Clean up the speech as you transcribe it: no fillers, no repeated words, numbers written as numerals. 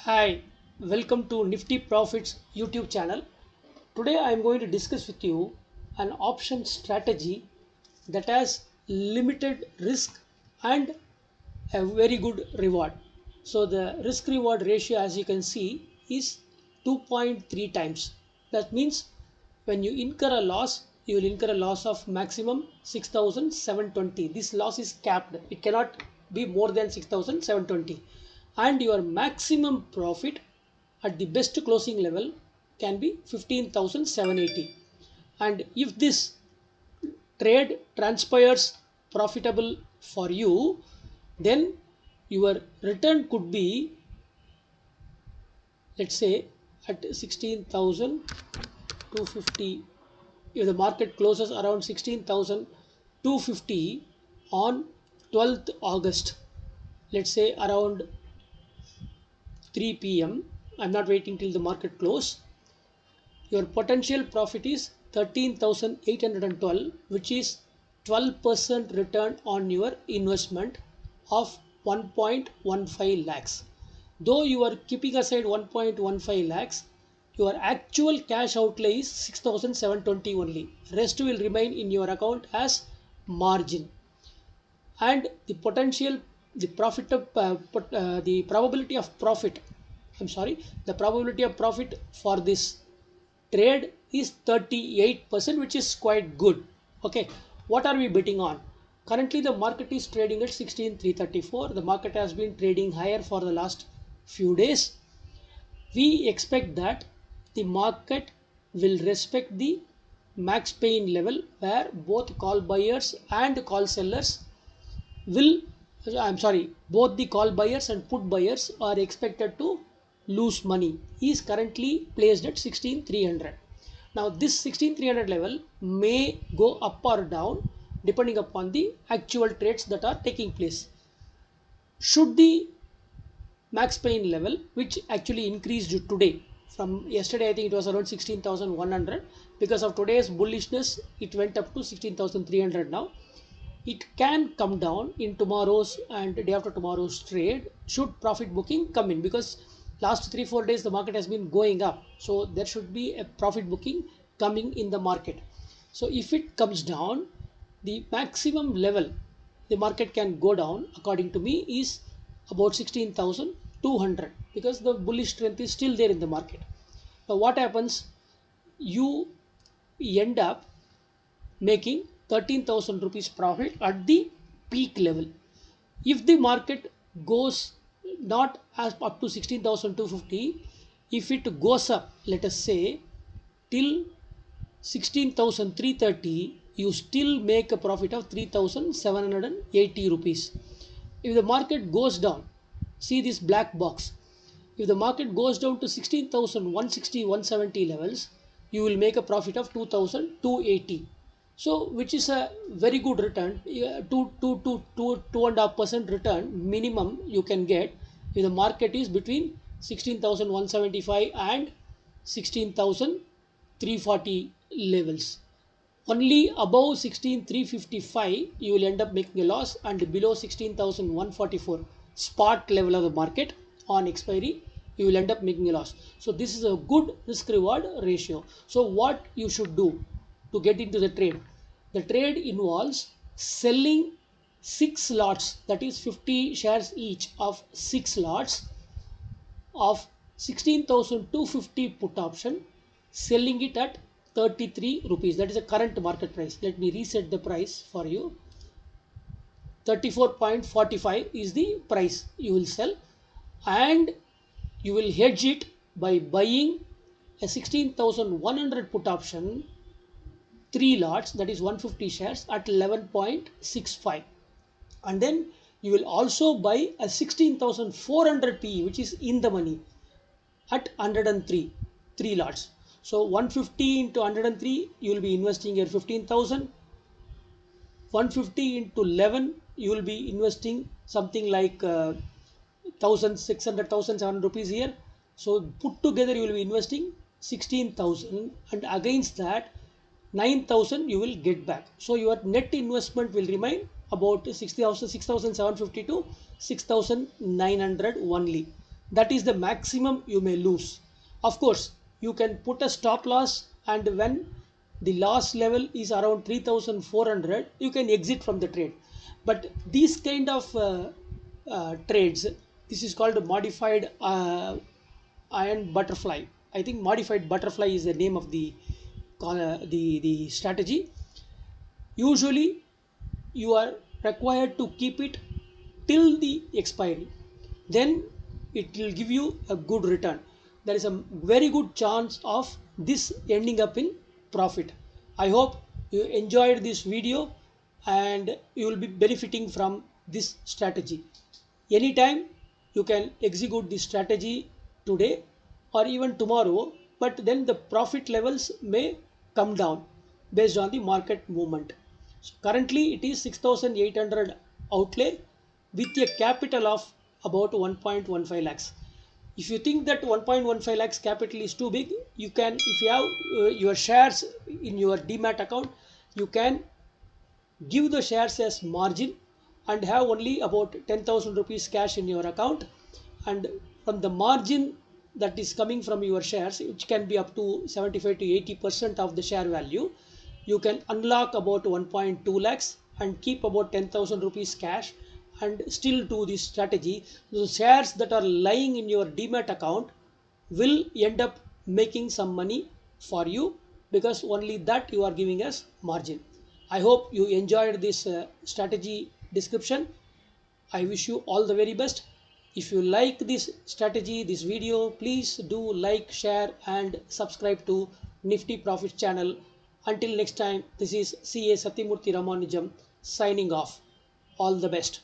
Hi, welcome to Nifty Profits YouTube channel. Today I am going to discuss with you an option strategy that has limited risk and a very good reward. So the risk reward ratio, as you can see, is 2.3 times. That means when you incur a loss, you will incur a loss of maximum 6,720. This loss is capped. It cannot be more than 6,720. And your maximum profit at the best closing level can be 15,780. And if this trade transpires profitable for you, then your return could be, let's say, at 16,250. If the market closes around 16,250 on 12th August, let's say around 3 p.m., I'm not waiting till the market close, your potential profit is 13,812, which is 12% return on your investment of 1.15 lakhs. Though you are keeping aside 1.15 lakhs, your actual cash outlay is 6,720 only. Rest will remain in your account as margin. And the potential, the profit of, the probability of profit, the probability of profit for this trade is 38%, which is quite good. Okay, what are we betting on? Currently the market is trading at 16,334. The market has been trading higher for the last few days. We expect that the market will respect the max pain level, where both call buyers and call sellers will, both the call buyers and put buyers are expected to lose money. He is currently placed at 16,300. Now this 16,300 level may go up or down depending upon the actual trades that are taking place. Should the max pain level, which actually increased today from yesterday, I think it was around 16,100, because of today's bullishness it went up to 16,300 now. It can come down in tomorrow's and day after tomorrow's trade should profit booking come in, because last 3-4 days the market has been going up, so there should be a profit booking coming in the market. So if it comes down, the maximum level the market can go down according to me is about 16,200, because the bullish strength is still there in the market. Now what happens? You end up making 13,000 rupees profit at the peak level. If the market goes not as up to 16,250, if it goes up, let us say, till 16,330, you still make a profit of 3,780 rupees. If the market goes down, see this black box, if the market goes down to 16,160, 170 levels, you will make a profit of 2,280. So which is a very good return. 2.5% return minimum you can get if the market is between 16,175 and 16,340 levels. Only above 16,355 you will end up making a loss, and below 16,144 spot level of the market on expiry you will end up making a loss. So this is a good risk reward ratio. So what you should do to get into the trade? The trade involves selling 6 lots, that is 50 shares each of 6 lots of 16,250 put option, selling it at 33 rupees. That is the current market price. Let me reset the price for you. 34.45 is the price you will sell, and you will hedge it by buying a 16,100 put option, 3 lots, that is 150 shares at 11.65, and then you will also buy a 16,400 PE, which is in the money, at 103, 3 lots. So 150 into 103, you will be investing here 15,000. 150 into 11, you will be investing something like 1,600 rupees here. So put together you will be investing 16,000, and against that 9,000 you will get back. So your net investment will remain about 6,750 to 6,900 only. that is the maximum you may lose. Of course, you can put a stop loss, and when the loss level is around 3400, you can exit from the trade. But these kind of trades, this is called modified iron butterfly. I think modified butterfly is the name of the strategy. Usually you are required to keep it till the expiry, then it will give you a good return. There is a very good chance of this ending up in profit. I hope you enjoyed this video and you will be benefiting from this strategy. Anytime you can execute this strategy today or even tomorrow, but then the profit levels may come down based on the market movement. So currently it is 6,800 outlay with a capital of about 1.15 lakhs. If you think that 1.15 lakhs capital is too big, you can, if you have your shares in your demat account, you can give the shares as margin and have only about 10,000 rupees cash in your account, and from the margin that is coming from your shares, which can be up to 75 to 80% of the share value, you can unlock about 1.2 lakhs and keep about 10,000 rupees cash and still do this strategy. The shares that are lying in your demat account will end up making some money for you, because only that you are giving as margin. I hope you enjoyed this strategy description. I wish you all the very best. If you like this strategy, this video, please do like, share and subscribe to Nifty Profits channel. Until next time, this is CA Satyamurthy Ramanujam signing off. All the best.